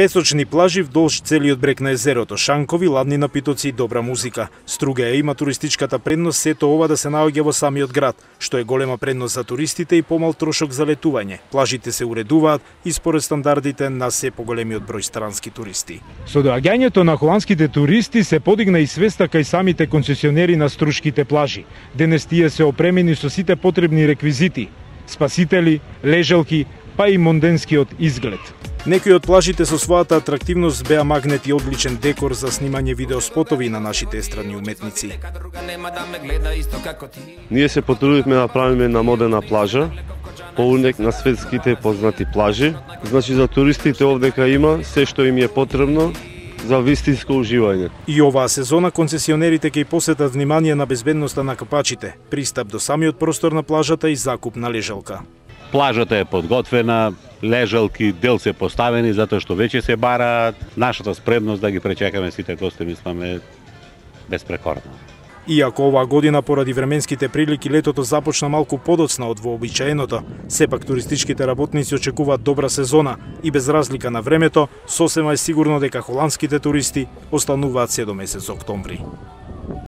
Песочни плажи вдолж целиот брег на езерото, шанкови, ладни напитоци и добра музика. Струга има туристичката предност сето ова да се наоѓа во самиот град, што е голема предност за туристите и помал трошок за летување. Плажите се уредуваат и според стандардите на се поголемиот број странски туристи. Со доаѓањето на холандските туристи се подигна и свеста кај самите концесионери на струшките плажи. Денес тие се опремени со сите потребни реквизити: спасители, лежалки, па и монденскиот изглед. Некои од плажите со својата атрактивност беа магнет и одличен декор за снимање видеоспотови на нашите естрадни уметници. Ние се потрудивме да правиме на модерна плажа, поунек на светските познати плажи. Значи за туристите овдека има се што им е потребно за вистинско уживање. И оваа сезона концесионерите ќе посветат внимание на безбедноста на капачите, пристап до самиот простор на плажата и закуп на лежалка. Плажата е подготвена, лежалки дел се поставени затоа што веќе се бараат. Нашата спремност да ги пречекаме сите гости мисламе безпрекорна. Иако оваа година поради временските прилики летото започна малку подоцна од вообичаеното, сепак туристичките работници очекуваат добра сезона и без разлика на времето, сосема е сигурно дека холандските туристи остануваат се до месец октомври.